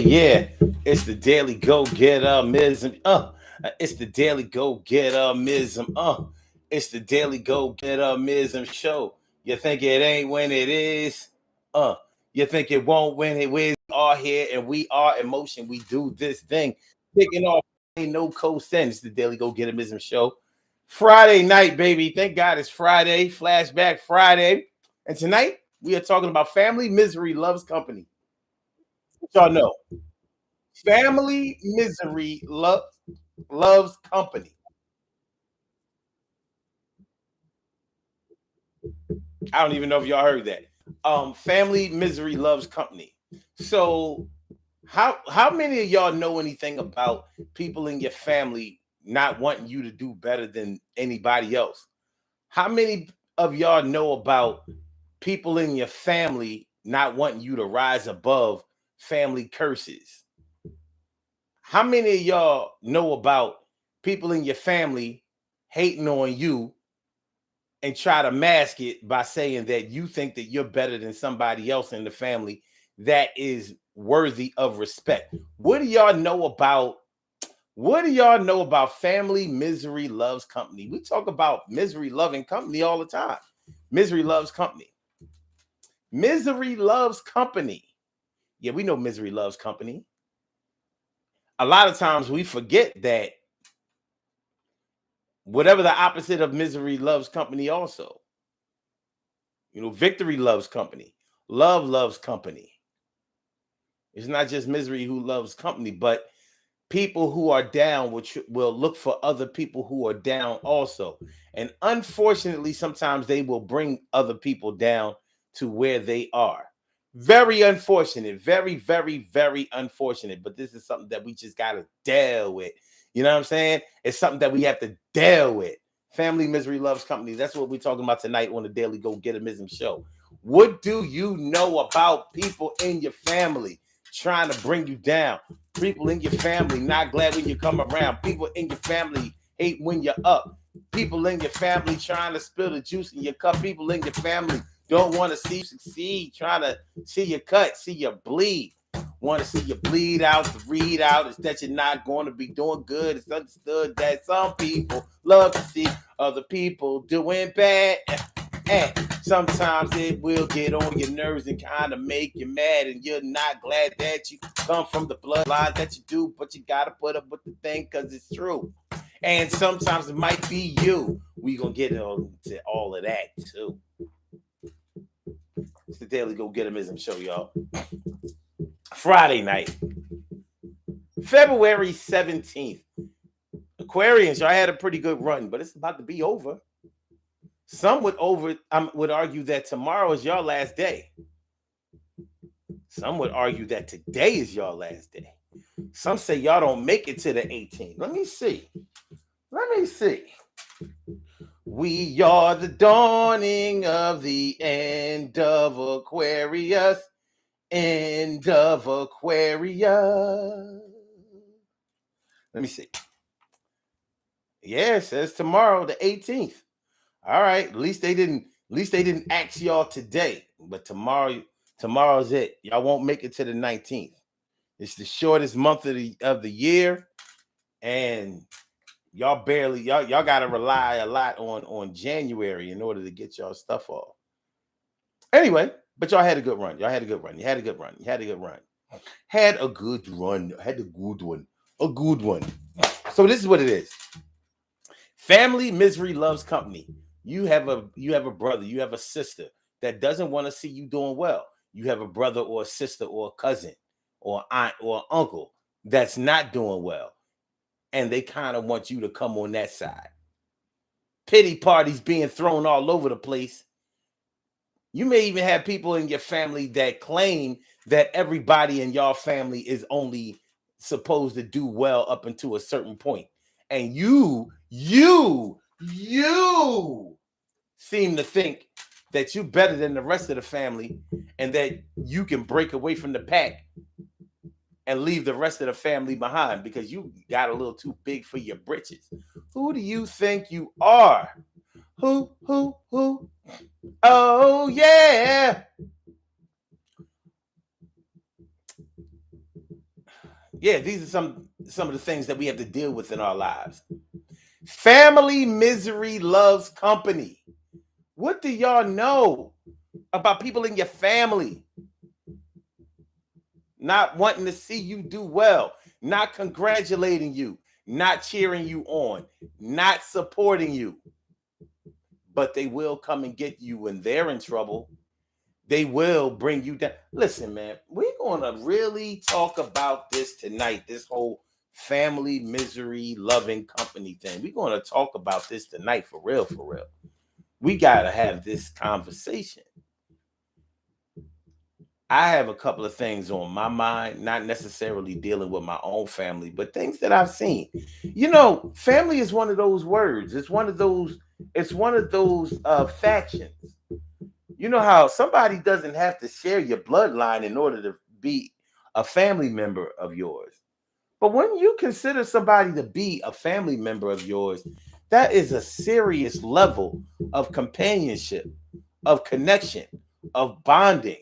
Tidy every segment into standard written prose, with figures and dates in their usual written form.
yeah. It's the Daily Go Getter-mism. It's the Daily Go Getter-mism. It's the Daily Go Getter-mism show. You think it ain't when it is? Uh, you think it won't when it is? We are here and we are in motion. We do this thing. Kicking off, ain't no coasting. It's the Daily Go Getter-mism show. Friday night, baby. Thank God it's Friday. Flashback Friday. And tonight we are talking about family misery loves company. What y'all know? Family misery loves company. I don't even know if y'all heard that. Family misery loves company. So how many of y'all know anything about people in your family not wanting you to do better than anybody else? How many of y'all know about people in your family not wanting you to rise above family curses? How many of y'all know about people in your family hating on you and try to mask it by saying that you think that you're better than somebody else in the family that is worthy of respect? What do y'all know about family misery loves company? We talk about misery loving company all the time. Misery loves company. Misery loves company. Yeah, we know misery loves company. A lot of times we forget that whatever the opposite of misery loves company also. Victory loves company. Love loves company. It's not just misery who loves company, but people who are down will look for other people who are down also. And unfortunately, sometimes they will bring other people down to where they are. Very unfortunate. Very, very, very unfortunate. But this is something that we just got to deal with. You know what I'm saying? It's something that we have to deal with. Family misery loves company. That's what we're talking about tonight on the Daily Go Getter-mism show. What do you know about people in your family trying to bring you down? People in your family not glad when you come around. People in your family hate when you're up. People in your family trying to spill the juice in your cup. People in your family don't want to see you succeed, trying to see you cut, see you bleed. Want to see you bleed out, to read out is that you're not going to be doing good. It's understood that some people love to see other people doing bad. And sometimes it will get on your nerves and kind of make you mad, and you're not glad that you come from the bloodline that you do, but you got to put up with the thing because it's true. And sometimes it might be you. We gonna get into all of that too. It's the Daily Go Getter-mism show, y'all. Friday night, February 17th. Aquarians, y'all had a pretty good run, but it's about to be over. Some would argue that tomorrow is your last day. Some would argue that today is your last day. Some say y'all don't make it to the 18th. Let me see. We are the dawning of the end of Aquarius. End of Aquarius. Let me see. Yeah, it says tomorrow, the 18th. All right. At least they didn't ask y'all today. But tomorrow's it. Y'all won't make it to the 19th. It's the shortest month of the year. And y'all gotta rely a lot on January in order to get y'all stuff off. Anyway, but y'all had a good run. You had a good run. Had a good run. Had a good one. Had a good one. A good one. So this is what it is. Family misery loves company. You have a brother, you have a sister that doesn't want to see you doing well. You have a brother or a sister or a cousin or aunt or uncle that's not doing well, and they kind of want you to come on that side. Pity parties being thrown all over the place. You may even have people in your family that claim that everybody in your family is only supposed to do well up until a certain point. And you seem to think that you're better than the rest of the family and that you can break away from the pack and leave the rest of the family behind because you got a little too big for your britches. Who do you think you are? Who? Oh, yeah. Yeah, these are some of the things that we have to deal with in our lives. Family misery loves company. What do y'all know about people in your family not wanting to see you do well, not congratulating you, not cheering you on, not supporting you? But they will come and get you when they're in trouble. They will bring you down. Listen, man, we're going to really talk about this tonight. This whole family misery loving company thing. We're going to talk about this tonight for real, for real. We got to have this conversation. I have a couple of things on my mind, not necessarily dealing with my own family, but things that I've seen. You know, family is one of those words. It's one of those factions. You know how somebody doesn't have to share your bloodline in order to be a family member of yours. But when you consider somebody to be a family member of yours, that is a serious level of companionship, of connection, of bonding,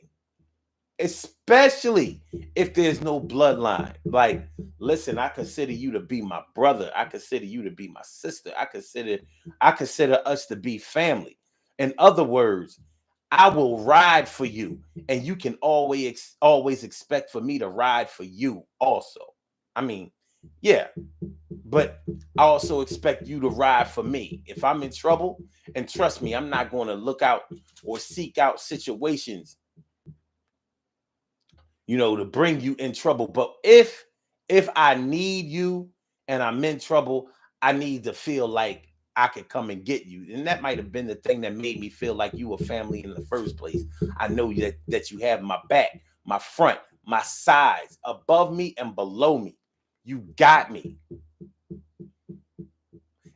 especially if there's no bloodline. Like, listen, I consider you to be my brother. I consider you to be my sister. I consider us to be family. In other words, I will ride for you, and you can always expect for me to ride for you also. I mean, yeah, but I also expect you to ride for me. If I'm in trouble, and trust me, I'm not going to look out or seek out situations, to bring you in trouble. But if I need you and I'm in trouble, I need to feel like I could come and get you. And that might have been the thing that made me feel like you were family in the first place. I know that you have my back, my front, my sides, above me and below me. You got me.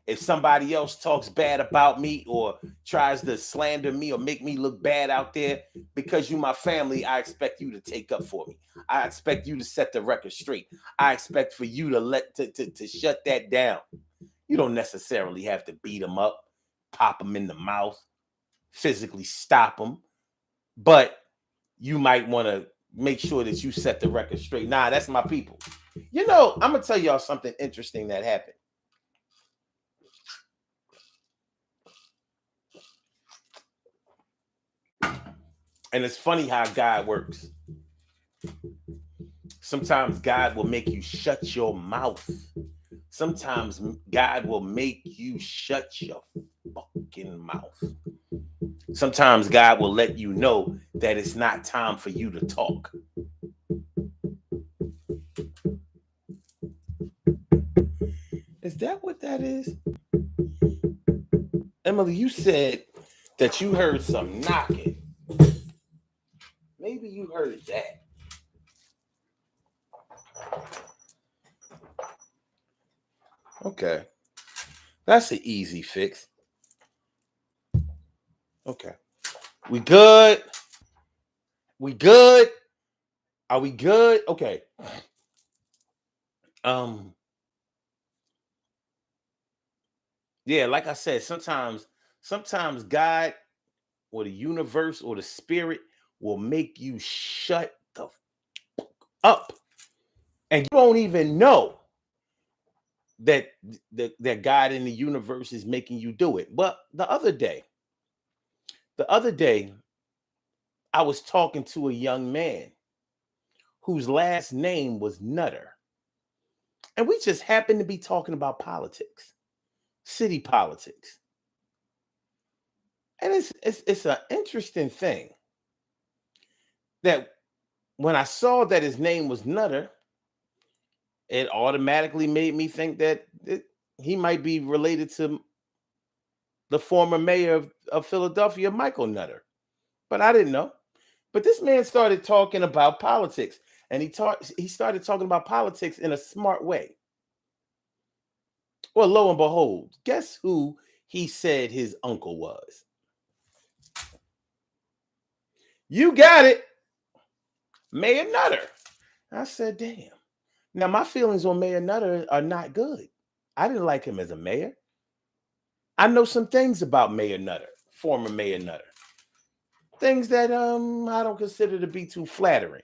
If somebody else talks bad about me or tries to slander me or make me look bad out there, because you my family, I expect you to take up for me. I expect you to set the record straight. I expect for you to shut that down. You don't necessarily have to beat them up, pop them in the mouth, physically stop them, but you might want to make sure that you set the record straight. Nah, that's my people. I'm gonna tell y'all something interesting that happened. And it's funny how God works. Sometimes God will make you shut your mouth. Sometimes God will make you shut your fucking mouth. Sometimes God will let you know that it's not time for you to talk. Is that what that is? Emily, you said that you heard some knocking. Maybe you heard that. Okay. That's an easy fix. Okay. We good? We good? Are we good? Okay. Um, yeah, like I said, sometimes God or the universe or the spirit will make you shut the fuck up. And you don't even know that God in the universe is making you do it. But the other day, I was talking to a young man whose last name was Nutter. And we just happened to be talking about politics, city politics. And it's an interesting thing that when I saw that his name was Nutter, it automatically made me think that he might be related to the former mayor of Philadelphia, Michael Nutter. But I didn't know. But this man started talking about politics, and he started talking about politics in a smart way. Well, lo and behold, guess who he said his uncle was? You got it, Mayor Nutter. I said, damn. Now, my feelings on Mayor Nutter are not good. I didn't like him as a mayor. I know some things about Mayor Nutter, former Mayor Nutter. Things that I don't consider to be too flattering.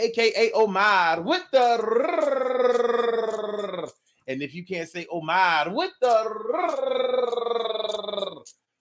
aka Omar with the and if you can't say Omar with the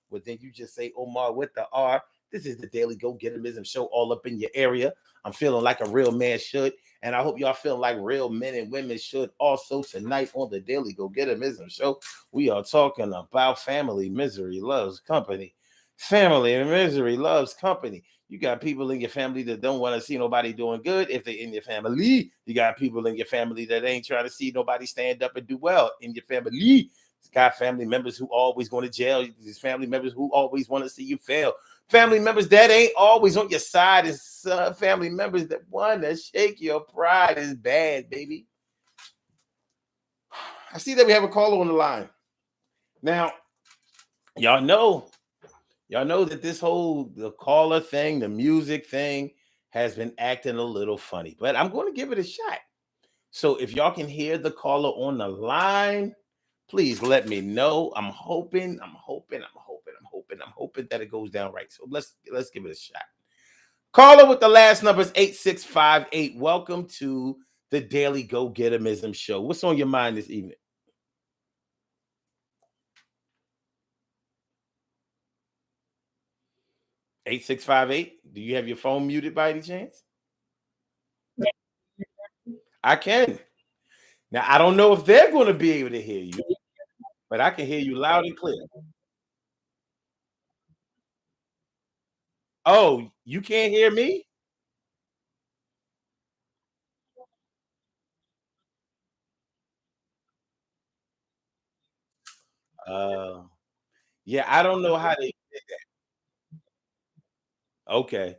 well, then you just say Omar with the R. This is the Daily Go Getimism show all up in your area. I'm feeling like a real man should. And I hope y'all feel like real men and women should also tonight on the Daily Go Getimism show. We are talking about family misery loves company. Family and misery loves company. You got people in your family that don't want to see nobody doing good. If they're in your family, you got people in your family that ain't trying to see nobody stand up and do well in your family. It's got family members who always going to jail. These family members who always want to see you fail. Family members that ain't always on your side. Is family members that want to shake your pride. Is bad, baby. I see that we have a caller on the line. Now, y'all know that this whole the caller thing, the music thing has been acting a little funny, but I'm going to give it a shot. So if y'all can hear the caller on the line, please let me know. I'm hoping that it goes down right. So let's give it a shot. Caller with the last number is 8658. Welcome to the Daily Go Getimism show. What's on your mind this evening? 8658. Do you have your phone muted by any chance? I can. Now I don't know if they're going to be able to hear you, but I can hear you loud and clear. Oh, you can't hear me? Uh, yeah, I don't know how they okay.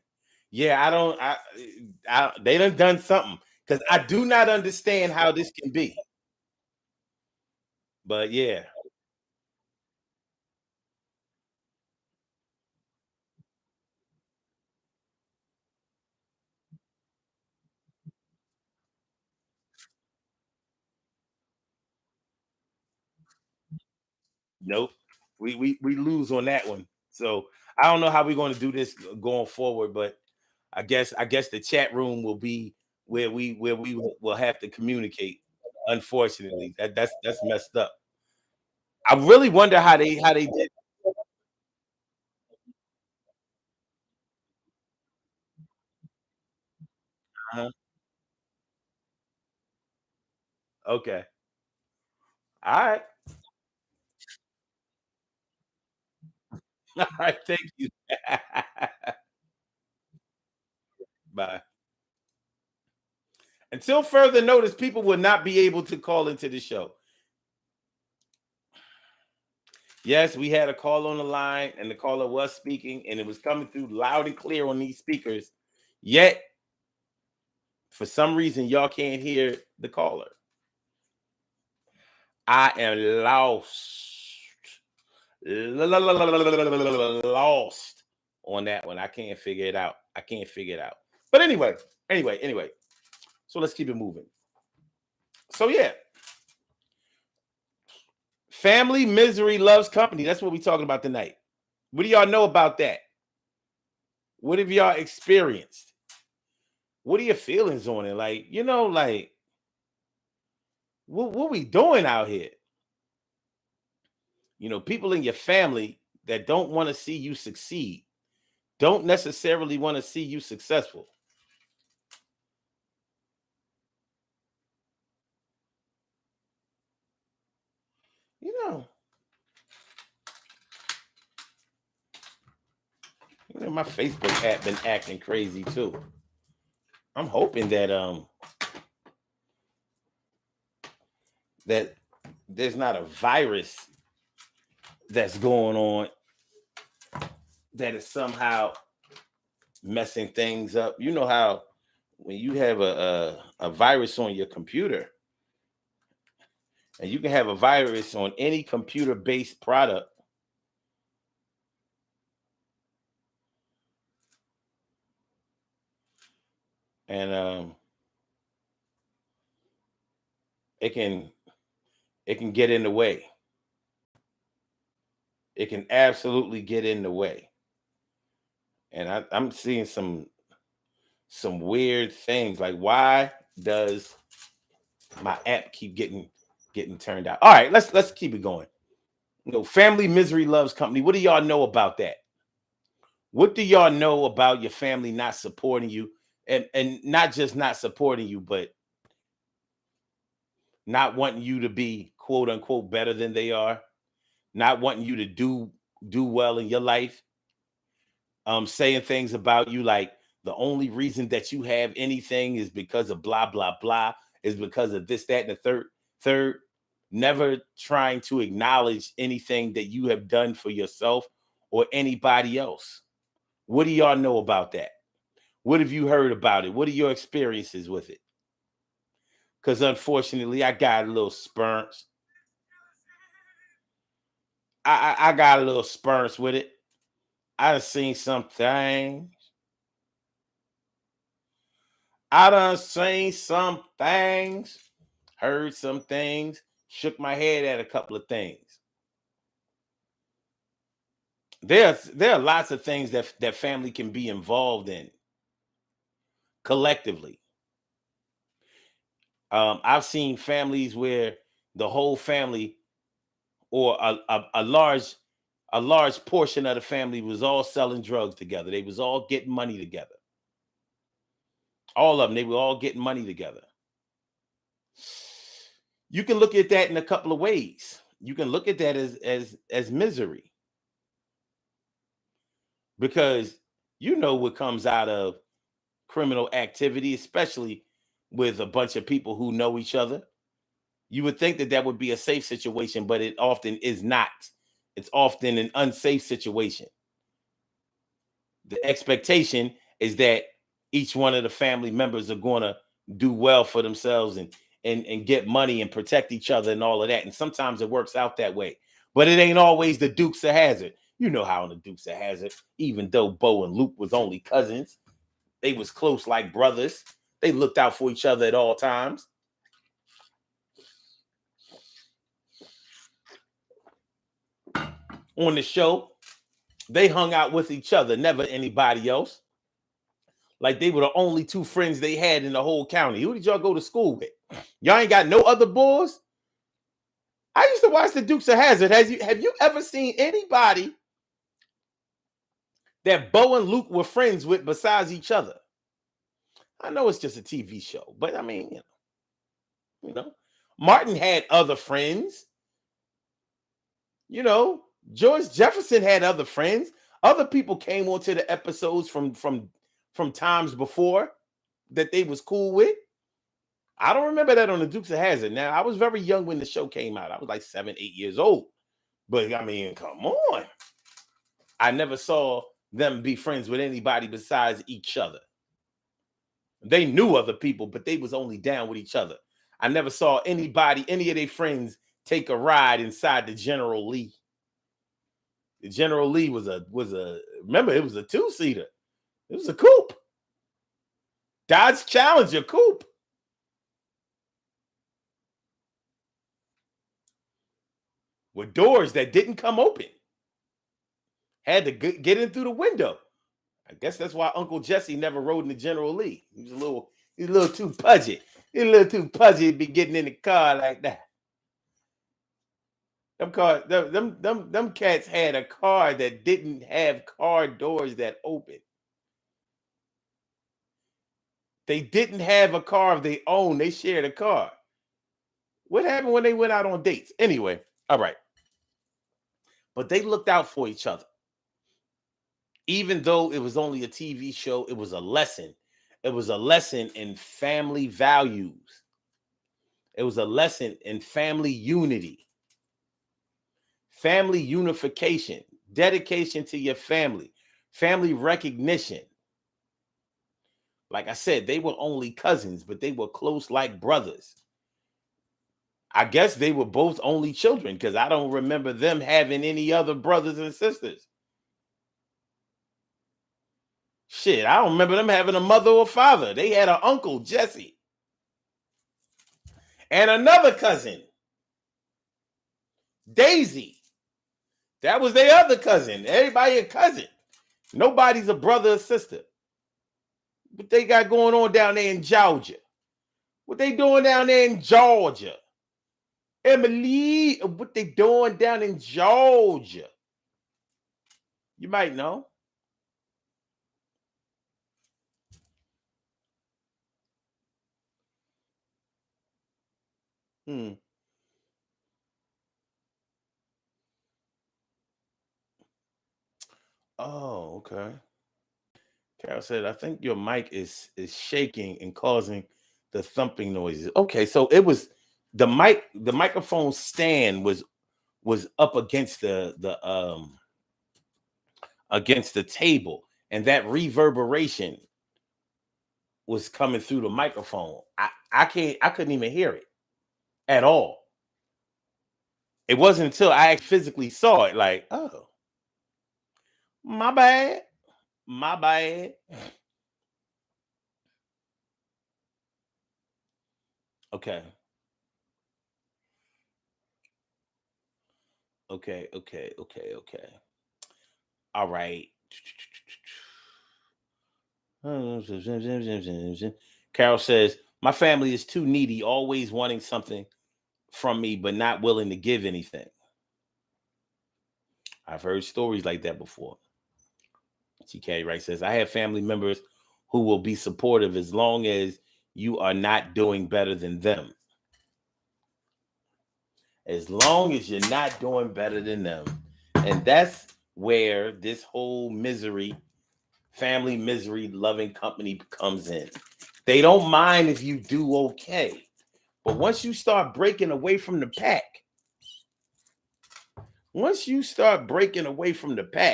Yeah, I don't I they done something because I do not understand how this can be. But yeah, nope. We lose on that one. So I don't know how we're going to do this going forward, but I guess the chat room will be where we will have to communicate. Unfortunately, that's messed up. I really wonder how they did. Uh-huh. Okay. All right. All right. Thank you. Bye. Until further notice, people will not be able to call into the show. Yes, we had a call on the line, and the caller was speaking, and it was coming through loud and clear on these speakers. Yet, for some reason, y'all can't hear the caller. I am lost on that one. I can't figure it out. I can't figure it out. But anyway. So let's keep it moving. So yeah, family misery loves company. That's what we're talking about tonight. What do y'all know about that? What have y'all experienced? What are your feelings on it? Like, like what we doing out here? People in your family that don't want to see you succeed, don't necessarily want to see you successful. You know, my Facebook app been acting crazy too. I'm hoping that there's not a virus that's going on that is somehow messing things up. You know how when you have a virus on your computer, and you can have a virus on any computer based product, and it can get in the way. It can absolutely get in the way. And I'm seeing some weird things. Like, why does my app keep getting turned out? All right, let's keep it going. Family misery loves company. What do y'all know about that? What do y'all know about your family not supporting you? And not just not supporting you, but not wanting you to be quote unquote better than they are, not wanting you to do well in your life, saying things about you like the only reason that you have anything is because of blah blah blah, is because of this, that, and the third, never trying to acknowledge anything that you have done for yourself or anybody else. What do y'all know about that? What have you heard about it? What are your experiences with it? Because unfortunately, I got a little spurns. I got a little spurns with it. I done seen some things. I done seen some things, heard some things, shook my head at a couple of things. There are lots of things that family can be involved in collectively. I've seen families where the whole family or a large portion of the family was all selling drugs together. They was all getting money together. All of them, they were all getting money together. You can look at that in a couple of ways. You can look at that as misery, because you know what comes out of criminal activity, especially with a bunch of people who know each other. You would think that would be a safe situation, but it often is not. It's often an unsafe situation. The expectation is that each one of the family members are going to do well for themselves and get money and protect each other and all of that. And sometimes it works out that way, but it ain't always the Dukes of Hazzard. You know how in the Dukes of Hazzard, even though Bo and Luke was only cousins, they was close like brothers. They looked out for each other at all times. On the show, they hung out with each other, never anybody else. Like they were the only two friends they had in the whole county. Who did y'all go to school with? Y'all ain't got no other boys? I used to watch the Dukes of Hazzard. Have you ever seen anybody that Bo and Luke were friends with besides each other? I know it's just a TV show, but I mean, Martin had other friends. George Jefferson had other friends. Other people came onto the episodes from times before that they was cool with. I don't remember that on the Dukes of Hazzard. Now, I was very young when the show came out. I was like 7, 8 years old. But I mean, come on. I never saw them be friends with anybody besides each other. They knew other people, but they was only down with each other. I never saw any of their friends take a ride inside the General Lee. The General Lee was a remember, it was a 2-seater. It was a coupe. Dodge Challenger coupe. With doors that didn't come open. Had to get in through the window. I guess that's why Uncle Jesse never rode in the General Lee. He's a little too pudgy. He's a little too pudgy to be getting in the car like that. Them cats had a car that didn't have car doors that open. They didn't have a car of their own. They shared a car. What happened when they went out on dates? Anyway, all right. But they looked out for each other. Even though it was only a TV show, it was a lesson. It was a lesson in family values. It was a lesson in family unity, family unification, dedication to your family, family recognition. Like I said, they were only cousins, but they were close like brothers. I guess they were both only children because I don't remember them having any other brothers and sisters. Shit, I don't remember them having a mother or father. They had an uncle, Jesse, and another cousin, Daisy. That was their other cousin. Everybody a cousin. Nobody's a brother or sister. What they got going on down there in Georgia? What they doing down there in Georgia? Emily, what they doing down in Georgia? You might know. Oh, okay. Carol said, I think your mic is shaking and causing the thumping noises. Okay, so it was the microphone stand was up against the table, and that reverberation was coming through the microphone. I couldn't even hear it at all. It wasn't until I physically saw it, like, oh, my bad. My bad. Okay. Okay. All right. Carol says, my family is too needy, always wanting something from me, but not willing to give anything. I've heard stories like that before. TK Wright says, I have family members who will be supportive as long as you are not doing better than them. As long as you're not doing better than them. And that's where this whole family misery loving company comes in. They don't mind if you do okay. But once you start breaking away from the pack,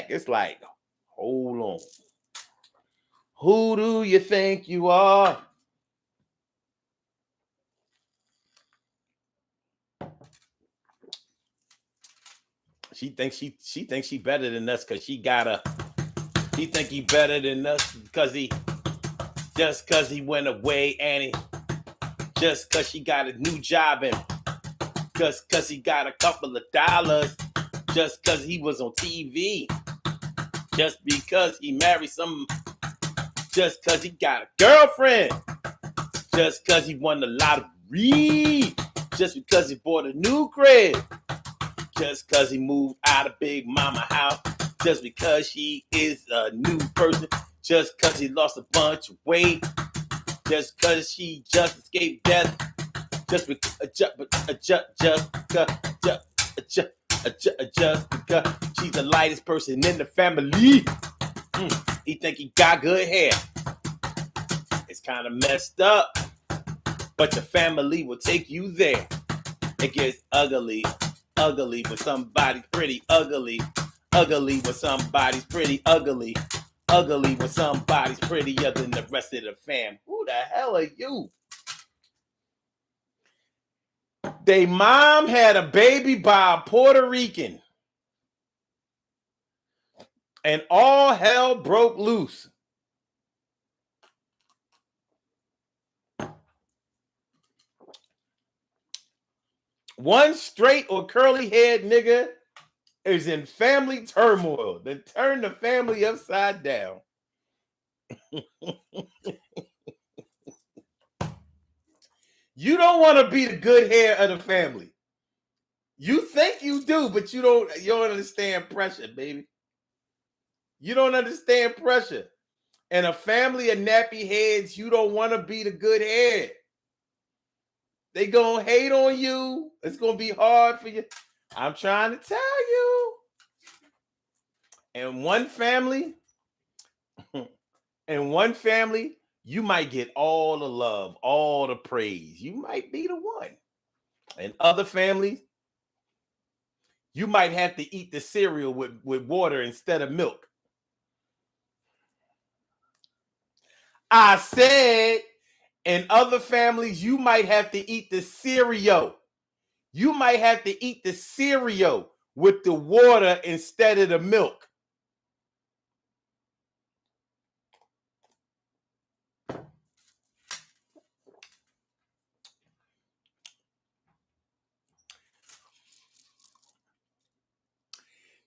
it's like, hold on. Who do you think you are? She thinks she better than us because he think he better than us because he went away, and just because she got a new job, and just because he got a couple of dollars, just because he was on TV, just because he married just because he got a girlfriend, just because he won the lottery, just because he bought a new crib, just because he moved out of Big Mama house, just because she is a new person, just because he lost a bunch of weight, just because she just escaped death, just because she's the lightest person in the family. He think he got good hair. It's kind of messed up, but your family will take you there. It gets ugly when somebody's pretty ugly when somebody's pretty ugly when somebody's prettier than the rest of the fam. Who the hell are you? They mom had a baby by a Puerto Rican, and all hell broke loose. One straight or curly haired nigga is in family turmoil that turned the family upside down. You don't want to be the good hair of the family. You think you do, but you don't understand pressure, baby. You don't understand pressure. In a family of nappy heads, you don't want to be the good head. They gonna hate on you. It's gonna be hard for you. I'm trying to tell you. In one family, you might get all the love, all the praise. You might be the one. In other families, you might have to eat the cereal with water instead of milk. I said, in other families, you might have to eat the cereal. You might have to eat the cereal with the water instead of the milk.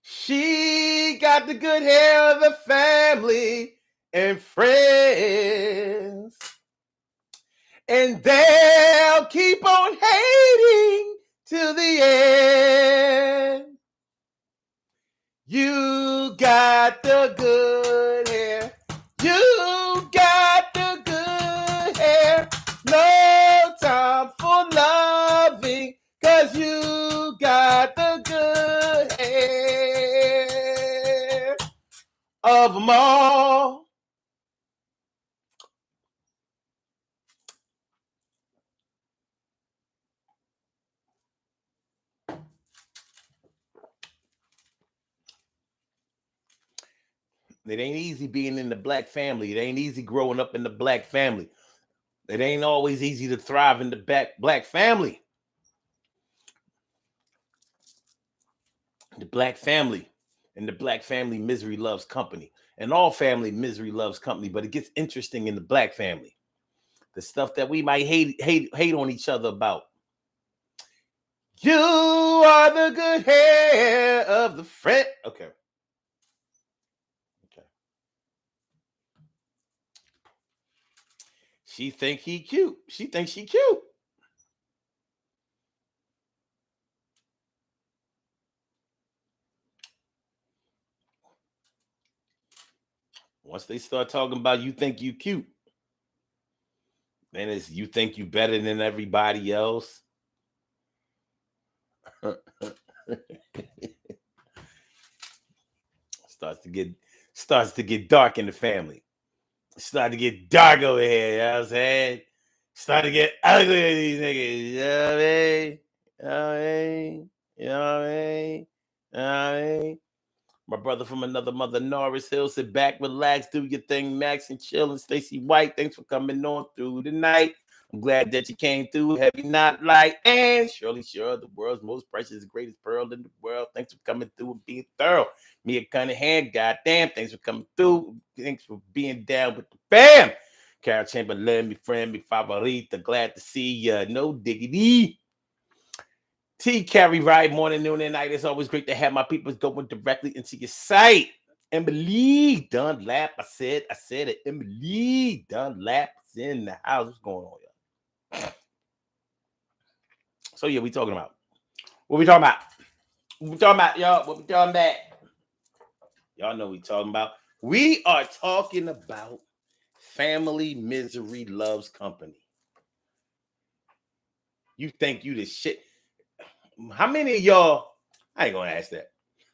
She got the good hair of the family, and friends. And they'll keep on hating till the end. You got the good hair. You got the good hair. No time for loving, 'cause you got the good hair of them all. It ain't easy being in the black family. It ain't easy growing up in the black family. It ain't always easy to thrive in the black family. The black family and the black family, misery loves company. And all family, misery loves company. But it gets interesting in the black family. The stuff that we might hate on each other about. You are the good hair of the friend. Okay. She think he cute. She thinks she cute. Once they start talking about you think you cute, then it's you think you better than everybody else. starts to get dark in the family. Start to get dark over here, you know what I'm saying? Start to get ugly with these niggas, you know what I mean? You know what I mean? You know what I mean? You know what I mean? My brother from another mother, Norris Hill, sit back, relax, do your thing, Max and chill. And Stacy White, thanks for coming on through tonight. I'm glad that you came through. Heavy Not Light and Shirley Sure, the world's most precious, greatest pearl in the world. Thanks for coming through and being thorough. Mia Cunningham, goddamn, thanks for coming through. Thanks for being down with the fam. Carol Chamberlain, me friend, me favorita, glad to see ya. No diggity. T carry ride morning, noon, and night. It's always great to have my people going directly into your site. Emily Dunlap. I said it. Emily Dunlap's in the house. What's going on, y'all? So yeah, we talking about. What we talking about? What we talking about, y'all? What we talking about? Y'all know what we talking about. We are talking about family misery loves company. You think you the shit. How many of y'all? I ain't gonna ask that.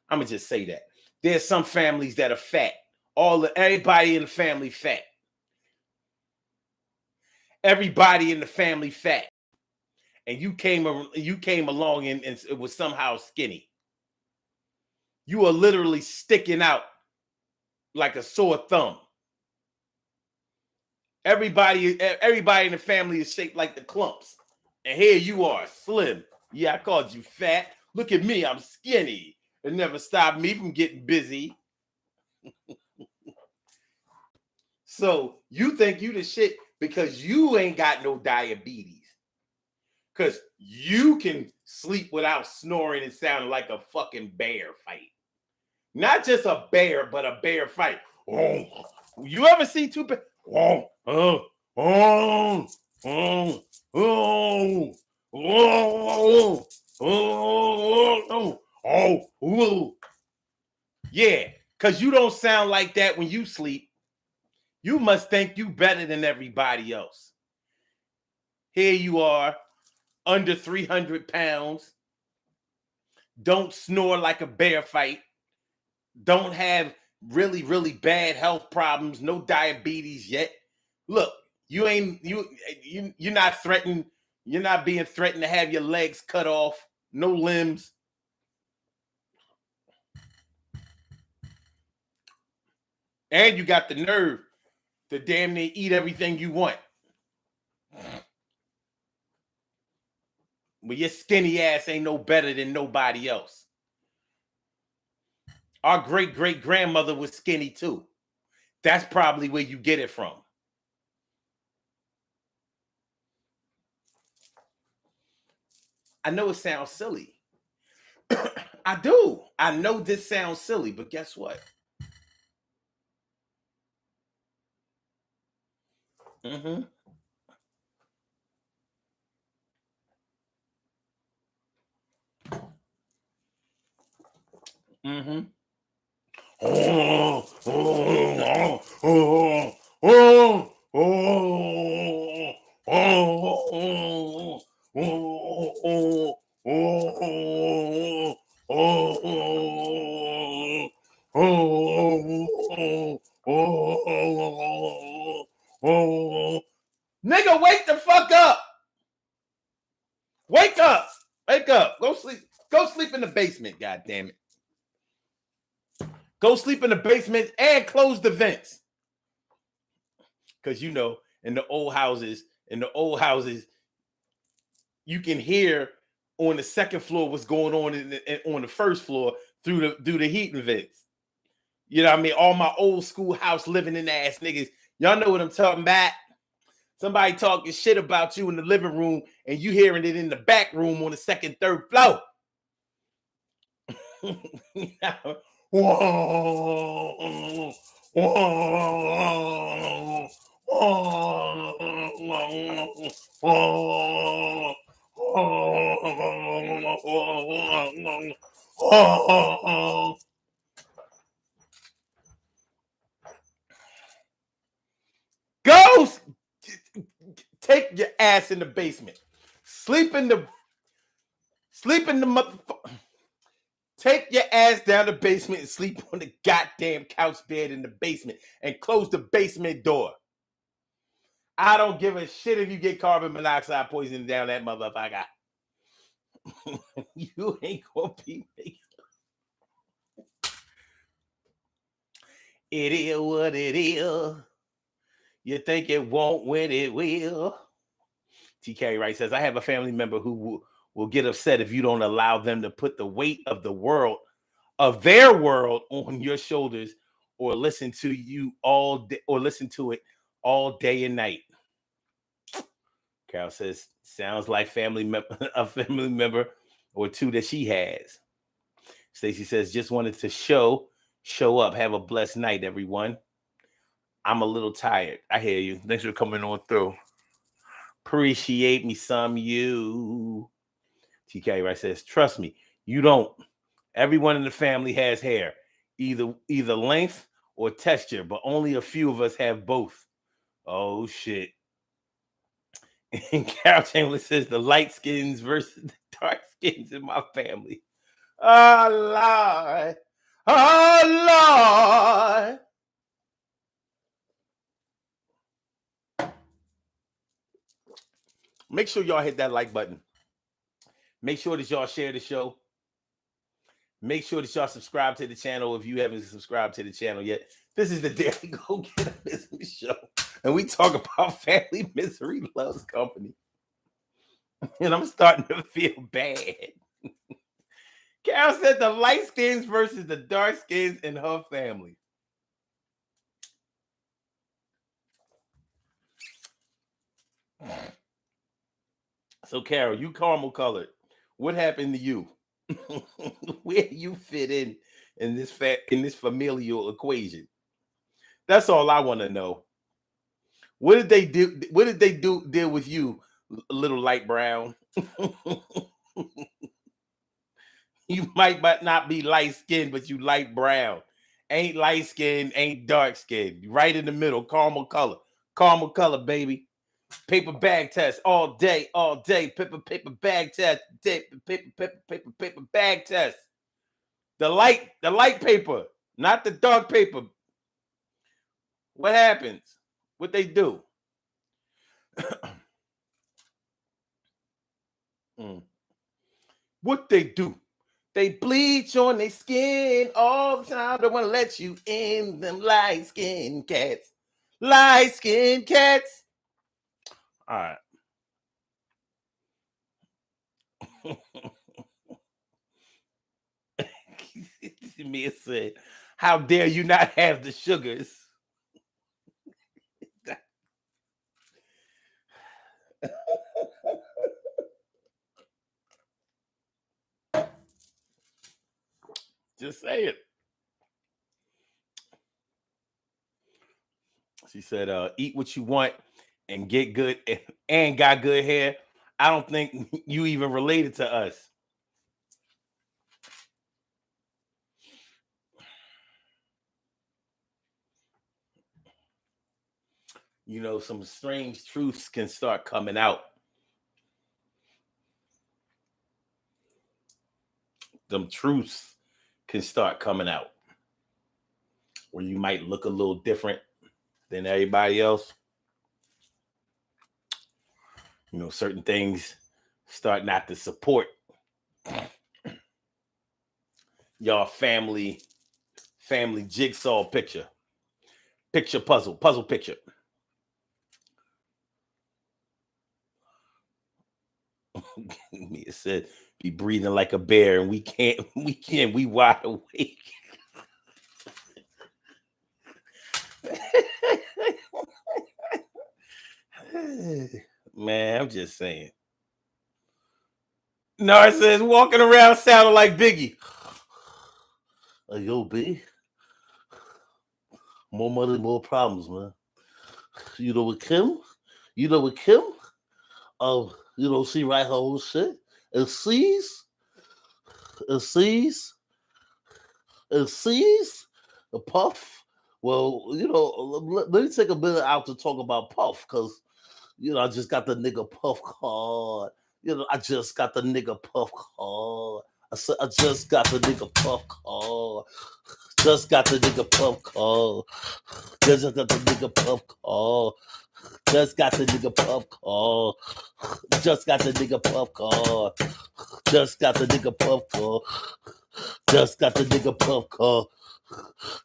I'm gonna just say that there's some families that are fat. Everybody in the family fat. Everybody in the family fat, and you came along and it was somehow skinny. You are literally sticking out like a sore thumb. Everybody in the family is shaped like the clumps, and here you are, slim. Yeah, I called you fat. Look at me, I'm skinny. It never stopped me from getting busy. So you think you the shit because you ain't got no diabetes. Because you can sleep without snoring and sounding like a fucking bear fight. Not just a bear, but a bear fight. Oh, you ever see two bears? Oh, oh, oh, oh, oh, oh, oh, oh, oh. Yeah, because you don't sound like that when you sleep. You must think you better than everybody else. Here you are, under 300 pounds, don't snore like a bear fight, don't have really, really bad health problems, no diabetes yet. Look, you're not threatened, you're not being threatened to have your legs cut off, no limbs. And you got the nerve to damn near eat everything you want. But your skinny ass ain't no better than nobody else. Our great grandmother was skinny too. That's probably where you get it from. I know it sounds silly. I do. I know this sounds silly, but guess what? Mm-hmm. Mm-hmm. Oh, oh, oh, oh, oh, oh, oh, nigga, wake the fuck up. Wake up. Wake up. Go sleep. Go sleep in the basement, god damn it. Go sleep in the basement and close the vents. Because in the old houses, you can hear on the second floor what's going on on the first floor through the heating vents. You know what I mean? All my old school house living in ass niggas. Y'all know what I'm talking about. Somebody talking shit about you in the living room and you hearing it in the back room on the second, third floor. Whoa, whoa, go take your ass in the basement. Sleep in the motherfucker. Take your ass down the basement and sleep on the goddamn couch bed in the basement and close the basement door. I don't give a shit if you get carbon monoxide poisoning down that motherfucker. You ain't gonna be making. It is what it is. You think it won't when it will. TK Wright says, I have a family member who will get upset if you don't allow them to put the weight of the world, of their world, on your shoulders, or listen to you all day, or listen to it all day and night. Carol says, sounds like a family member or two that she has. Stacy says, just wanted to show up. Have a blessed night, everyone. I'm a little tired. I hear you. Thanks for coming on through. Appreciate me some you. TK Wright says, trust me, you don't. Everyone in the family has hair, either length or texture, but only a few of us have both. Oh shit. And Carol Chamberlain says the light skins versus the dark skins in my family. Oh Lord. Oh Lord. Make sure y'all hit that like button. Make sure that y'all share the show. Make sure that y'all subscribe to the channel if you haven't subscribed to the channel yet. This is the Daily Go Get a Misery Show. And we talk about family misery loves company. And I'm starting to feel bad. Carol said the light skins versus the dark skins in her family. So, Carol, you caramel colored. What happened to you? Where you fit in this familial equation? That's all I want to know. What did they do? What did they deal with you, little light brown? You might not be light skinned, but you light brown. Ain't light skinned, ain't dark skinned. Right in the middle, caramel color, baby. Paper bag test all day. Paper bag test. Paper bag test. The light paper, not the dark paper. What happens? What they do? What they do? They bleach on their skin all the time. They want to let you in, them light skin cats. Light skin cats. All right. Mia said, how dare you not have the sugars? Just say it. She said, eat what you want and get good and got good hair, I don't think you even related to us. You know, some strange truths can start coming out. Them truths can start coming out where you might look a little different than everybody else. You know, certain things start not to support y'all family jigsaw picture puzzle picture. It said be breathing like a bear and we can't we wide awake. Man, I'm just saying. Nar says walking around sounding like Biggie. Yo, B. More money, more problems, man. You know with Kim? You know with Kim? You know, she write her own shit. And sees the Puff. Well, you know, let me take a minute out to talk about Puff, because you know, I just got the nigga Puff card. You know, I just got the nigga Puff card. I said, I just got the nigga Puff card. Just got the nigga Puff card. Just got the nigga Puff card. Just got the nigga Puff card. Just got the nigga Puff card. Just got the nigga Puff card. Just got the nigga Puff card.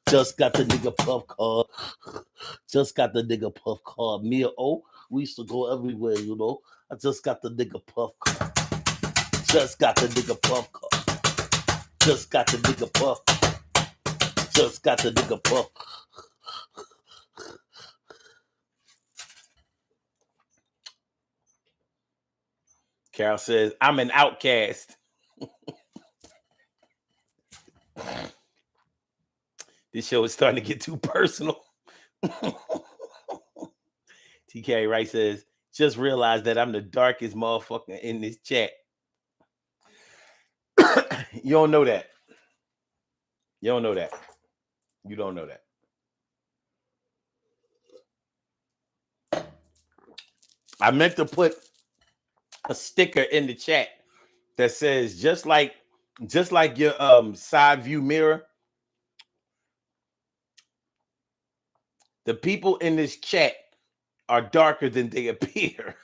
Just got the nigga Puff card. Just got the nigga Puff card. Me and O, we used to go everywhere, you know. I just got the nigga Puff card. Just got the nigga Puff card. Just got the nigga Puff. Just got the nigga Puff. Carol says, I'm an outcast. This show is starting to get too personal. TK Wright says, just realized that I'm the darkest motherfucker in this chat. You don't know that. You don't know that. You don't know that. I meant to put a sticker in the chat that says, just like your side view mirror, the people in this chat are darker than they appear.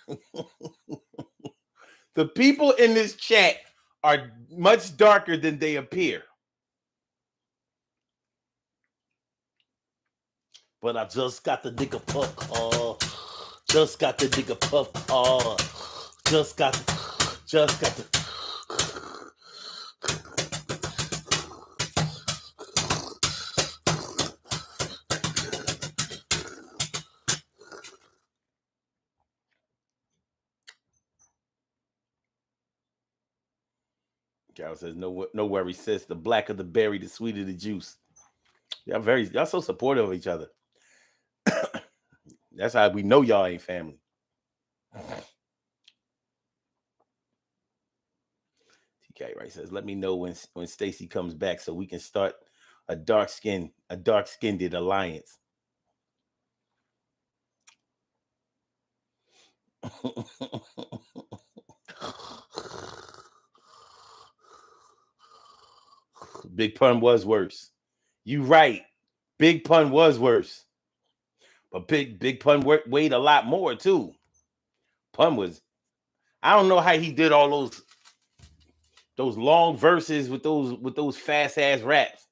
The people in this chat are much darker than they appear. But I just got the nigga Puff card. Just got the nigga Puff card. Just got the. Carol says, no worries, sis. The blacker the berry, the sweeter the juice. Y'all so supportive of each other. That's how we know y'all ain't family. TK Right says, let me know when Stacy comes back so we can start a dark-skinned alliance. Big Pun was worse. You right. Big Pun was worse. But Big Pun weighed a lot more too. Pun was, I don't know how he did all those long verses with those fast ass raps.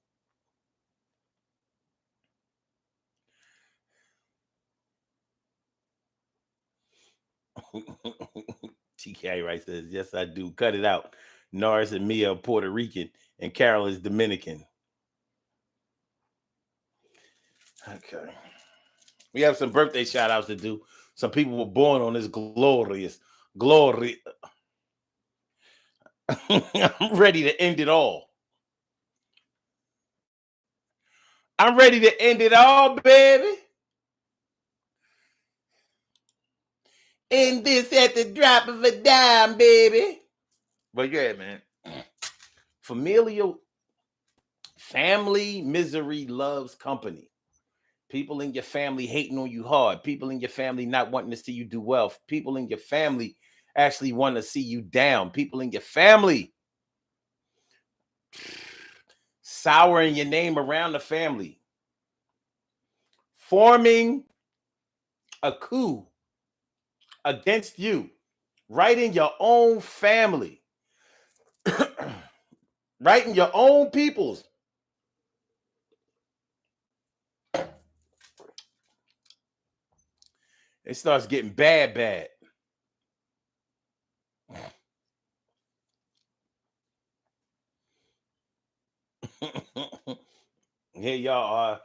TK Right says, yes, I do. Cut it out. Norris and Mia are Puerto Rican and Carol is Dominican. Okay. We have some birthday shout outs to do. Some people were born on this glorious. I'm ready to end it all. I'm ready to end it all, baby. And this at the drop of a dime, baby. But yeah, man. Familial family misery loves company. People in your family hating on you hard. People in your family not wanting to see you do well. People in your family actually want to see you down. People in your family souring your name around the family. Forming a coup against you right in your own family. Right in your own peoples. It starts getting bad. Here y'all are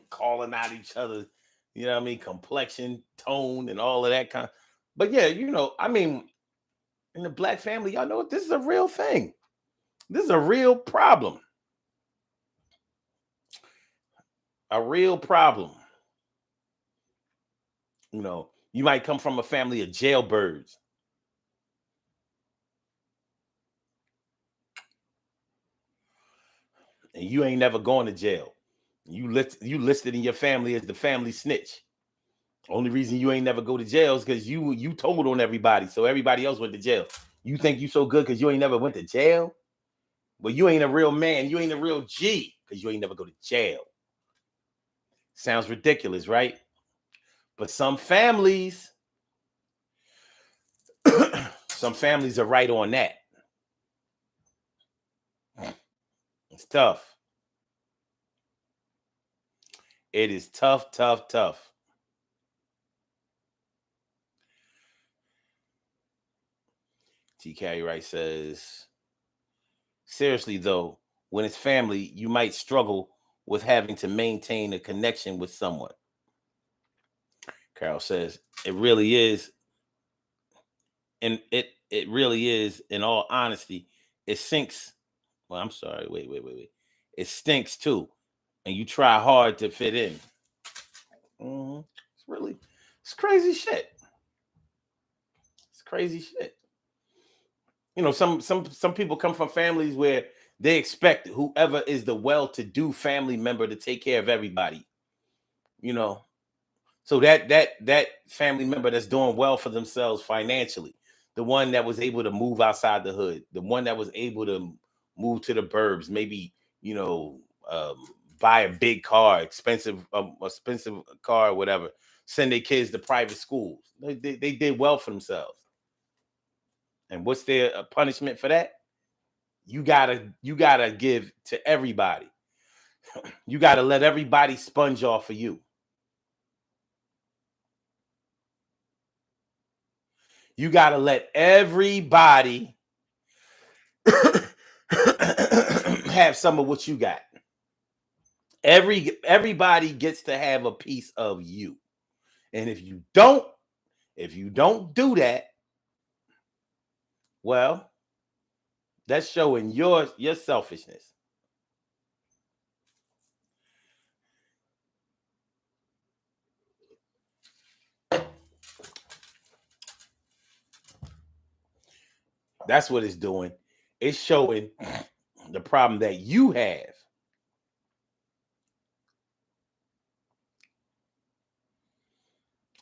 calling out each other, you know what I mean, complexion, tone, and all of that kind. But yeah, I mean, in the black family, y'all know this is a real thing. This is a real problem. A real problem. You might come from a family of jailbirds. And you ain't never going to jail. You listed in your family as the family snitch. Only reason you ain't never go to jail is because you told on everybody, so everybody else went to jail. You think you so good because you ain't never went to jail? But you ain't a real man. You ain't a real G because you ain't never go to jail. Sounds ridiculous, right? But some families are right on that. It's tough. It is tough. T. Carey Wright says, seriously though, when it's family, you might struggle with having to maintain a connection with someone. Carol says, it really is. And it really is, in all honesty, it sinks. Well, I'm sorry. Wait. It stinks too. And you try hard to fit in. It's crazy shit. It's crazy shit. Some people come from families where they expect whoever is the well-to-do family member to take care of everybody. So that family member that's doing well for themselves financially, the one that was able to move outside the hood, the one that was able to move to the burbs, maybe buy a big car, expensive car, or whatever, send their kids to private schools. They did well for themselves. And what's their punishment for that? You gotta give to everybody. You gotta let everybody sponge off of you. You gotta let everybody have some of what you got. Everybody gets to have a piece of you. And if you don't do that, well, that's showing your selfishness. That's what it's doing. It's showing the problem that you have.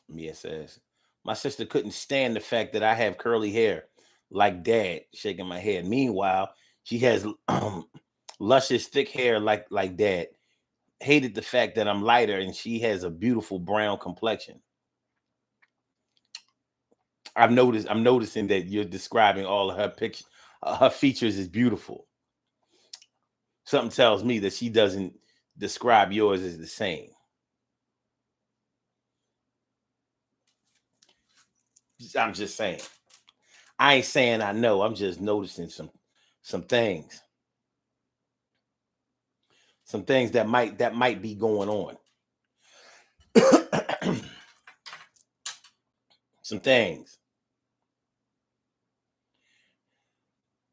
Mia says, my sister couldn't stand the fact that I have curly hair like dad, shaking my head. Meanwhile, she has luscious, thick hair like dad. Hated the fact that I'm lighter and she has a beautiful brown complexion. I'm noticing that you're describing all of her pictures. Her features is beautiful. Something tells me that she doesn't describe yours as the same. I'm just saying. I ain't saying I know. I'm just noticing some things. Some things that might be going on. Some things.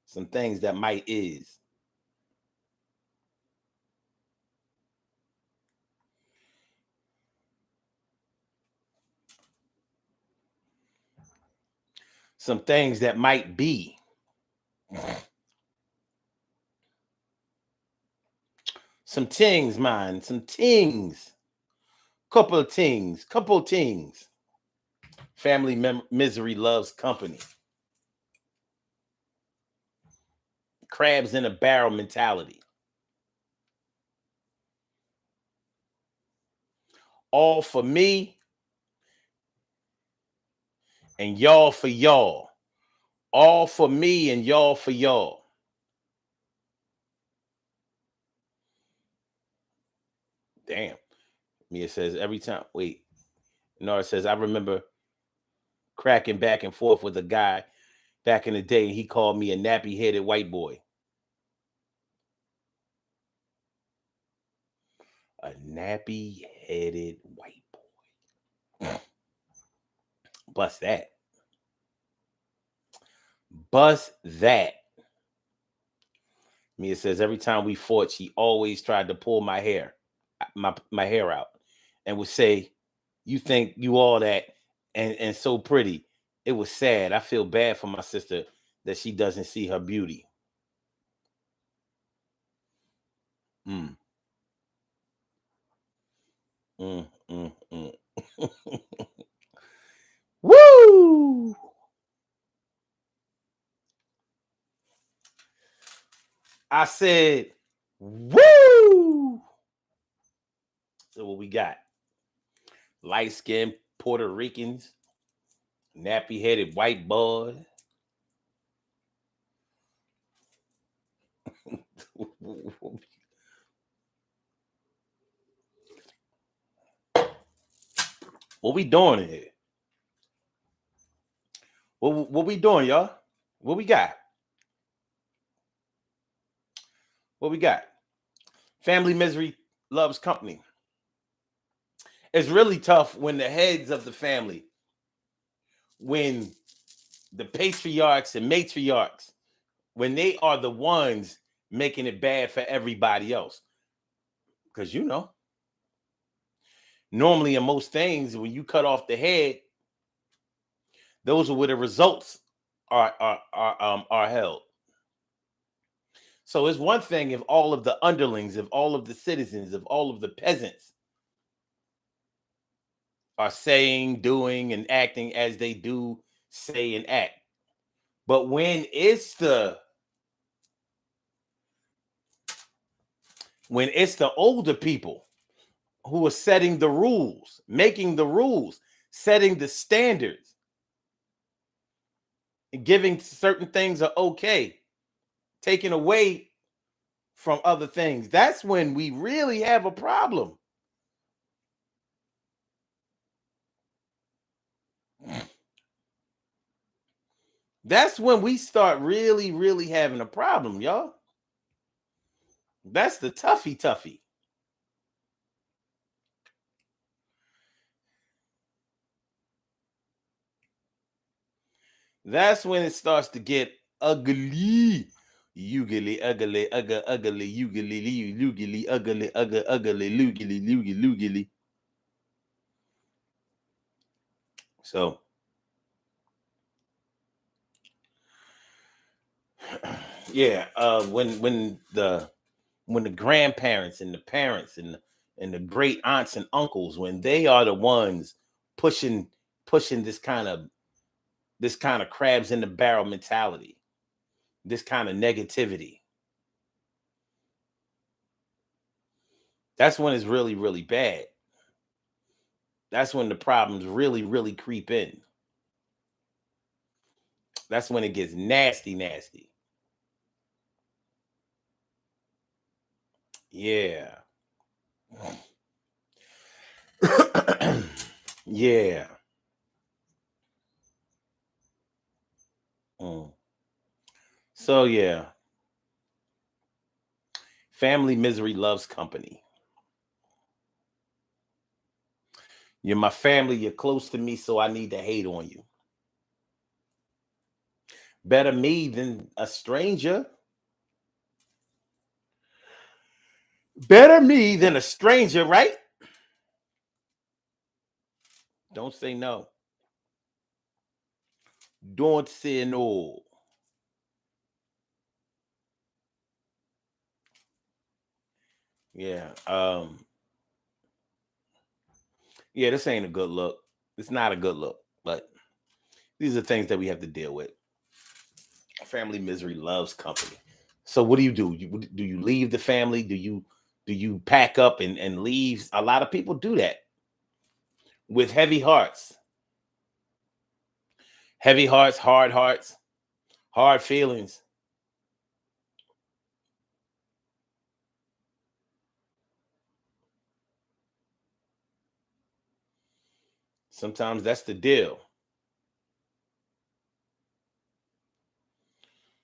Some things that might is. some things that might be. Some things, man. Some things. Couple things. Family misery loves company. Crabs in a barrel mentality. All for me and y'all for y'all. All for me and y'all for y'all. Damn. Mia says every time. Wait. Nora says, I remember cracking back and forth with a guy back in the day, and he called me a nappy-headed white boy. A nappy-headed white boy. Bust that. Bust that. Mia says, every time we fought, she always tried to pull my hair out and would say, you think you all that and so pretty. It was sad. I feel bad for my sister that she doesn't see her beauty. Mm. Mm, mm, mm. Woo! I said, woo! So what we got? Light-skinned Puerto Ricans, nappy-headed white boy. What we doing here? What we doing, y'all? What we got? What we got? Family misery loves company. It's really tough when the heads of the family, when the patriarchs and matriarchs, when they are the ones making it bad for everybody else. Because normally in most things, when you cut off the head, those are where the results are held. So it's one thing if all of the underlings, if all of the citizens, if all of the peasants are saying, doing, and acting as they do, say, and act. But when it's the older people who are setting the rules, making the rules, setting the standards, and giving certain things are okay, taking away from other things, that's when we really have a problem. That's when we start really, really having a problem, y'all. That's the toughie. That's when it starts to get ugly. Ugly, ugly, ugly, ugly, ugly. So, yeah, when the grandparents and the parents and the great aunts and uncles, when they are the ones pushing this kind of crabs in the barrel mentality, this kind of negativity, that's when it's really, really bad. That's when the problems really, really creep in. That's when it gets nasty. Yeah. Yeah. Mm. So yeah. Family misery loves company. You're my family, you're close to me, so I need to hate on you. Better me than a stranger. Better me than a stranger, right? Don't say no. Don't say no. Yeah. Yeah, this ain't a good look. It's not a good look, but these are things that we have to deal with. Family misery loves company. So what do? Do you leave the family? Do you pack up and leave? A lot of people do that with heavy hearts. Heavy hearts, hard feelings. Sometimes that's the deal.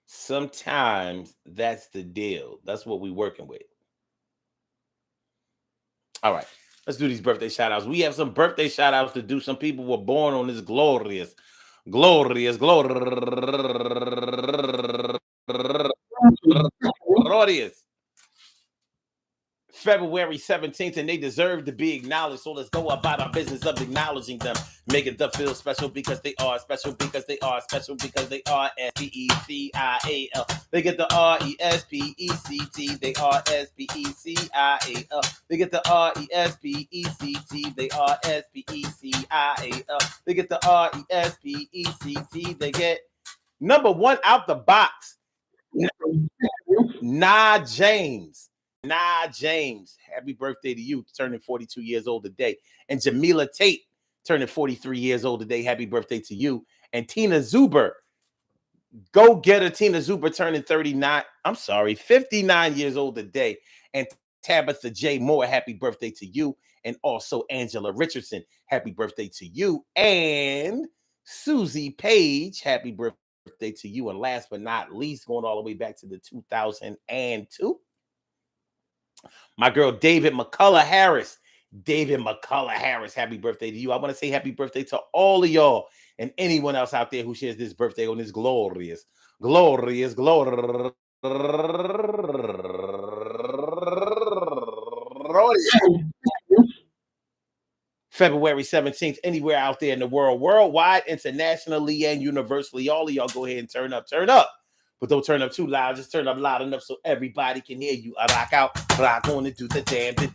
Sometimes that's the deal. That's what we're working with. All right. Let's do these birthday shout outs. We have some birthday shout outs to do. Some people were born on this glorious February 17th, and they deserve to be acknowledged. So let's go about our business of acknowledging them, making them feel special because they are special, because they are special, because they are SPECIAL. They get the RESPECT. They are SPECIAL. They get the RESPECT. They are SPECIAL. They get the RESPECT. They get number one out the box. Nah James. Nah James. Happy birthday to you, turning 42 years old today. And Jamila Tate, turning 43 years old today. Happy birthday to you. And Tina Zuber, go get her. Tina Zuber turning 39. I'm sorry, 59 years old today. And Tabitha J. Moore, happy birthday to you. And also Angela Richardson, happy birthday to you. And Susie Page, happy birthday to you. And last but not least, going all the way back to the 2002, my girl David McCullough Harris. David McCullough Harris, happy birthday to you. I want to say happy birthday to all of y'all and anyone else out there who shares this birthday on this glorious, glorious, glorious February 17th, anywhere out there in the world, worldwide, internationally, and universally. All of y'all go ahead and turn up, turn up. But don't turn up too loud. Just turn up loud enough so everybody can hear you. I rock out, rock on and do the damn, the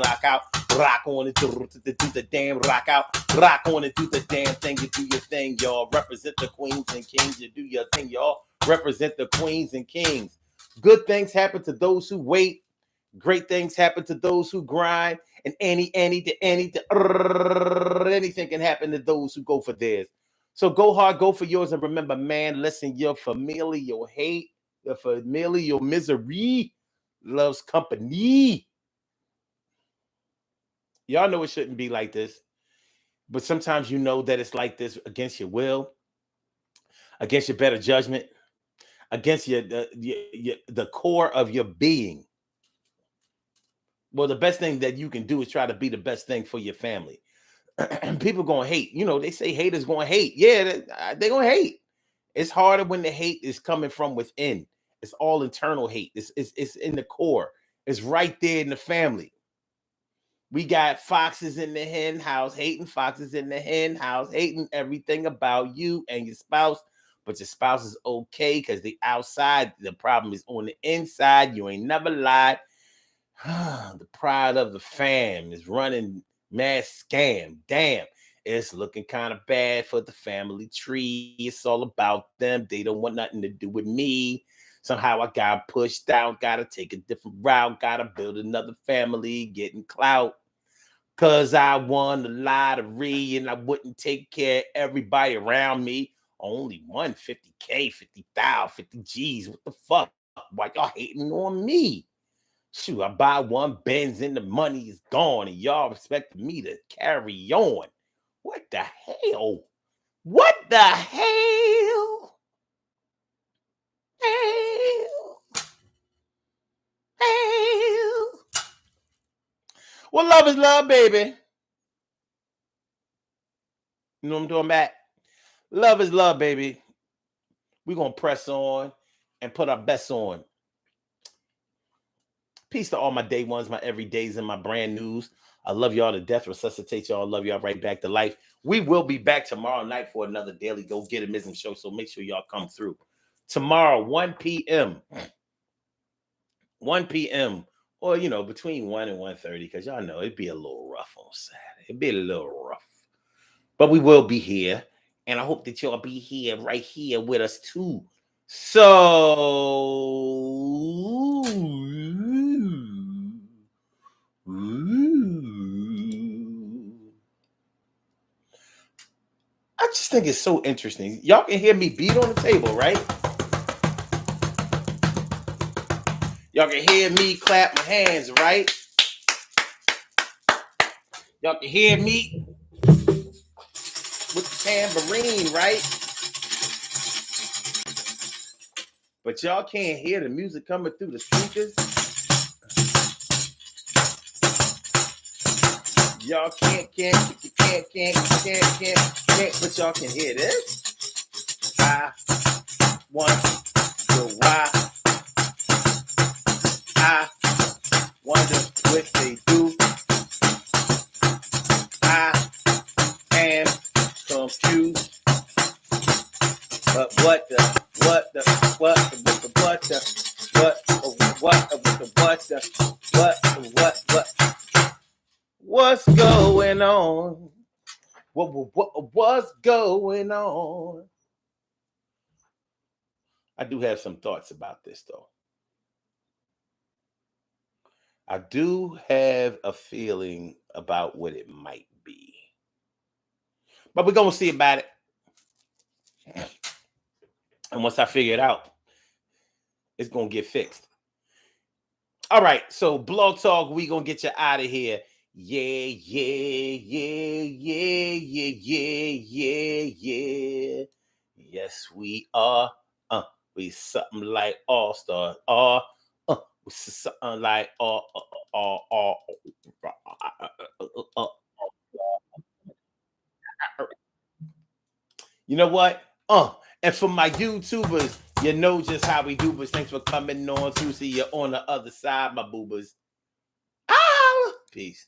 rock out, rock on and do the damn, rock out, rock on and do the damn thing. You do your thing, y'all. Represent the queens and kings. You do your thing, y'all. Represent the queens and kings. Good things happen to those who wait. Great things happen to those who grind. And anything can happen to those who go for theirs. So go hard, go for yours, and remember, man, listen, your familial hate, your familial misery loves company. Y'all know it shouldn't be like this, but sometimes you know that it's like this against your will, against your better judgment, against the core of your being. Well, the best thing that you can do is try to be the best thing for your family. People gonna hate. You know, they say haters gonna hate. Yeah, they gonna hate. It's harder when the hate is coming from within. It's all internal hate. It's in the core. It's right there in the family. We got foxes in the hen house, hating foxes in the hen house, hating everything about you and your spouse. But your spouse is okay because the outside, the problem is on the inside. You ain't never lied. The pride of the fam is running mass scam. Damn, it's looking kind of bad for the family tree. It's all about them. They don't want nothing to do with me. Somehow I got pushed out, gotta take a different route, gotta build another family, getting clout. Cause I won the lottery and I wouldn't take care of everybody around me. Only won 50K, 50,000, 50 G's. What the fuck? Why y'all hating on me? Shoot, I buy one Benz and the money is gone, and y'all expect me to carry on. What the hell? What the hell? Hell? Hell? Well, love is love, baby. You know what I'm doing, Matt? Love is love, baby. We're going to press on and put our best on. Peace to all my day ones, my everydays, and my brand news. I love y'all to death. Resuscitate y'all. Love y'all right back to life. We will be back tomorrow night for another Daily Go Get It Mism show. So make sure y'all come through. Tomorrow, 1 p.m. 1 p.m. or, between 1 and 1:30, because y'all know it'd be a little rough on Saturday. It'd be a little rough. But we will be here. And I hope that y'all be here, right here with us too. So, I just think it's so interesting. Y'all can hear me beat on the table, right? Y'all can hear me clap my hands, right? Y'all can hear me with the tambourine, right? But y'all can't hear the music coming through the speakers. Y'all can't, but y'all can hear this. I wonder why. I wonder what they do. I am confused. But what what's going on? What's going on? I do have some thoughts about this, though. I do have a feeling about what it might be. But we're going to see about it. And once I figure it out, it's going to get fixed. All right. So, Blog Talk, we going to get you out of here. Yeah. Yes, we are. We something like all-star. Something like you know what? And for my YouTubers, you know just how we do, but thanks for coming on through. See you on the other side, my boobers. Peace.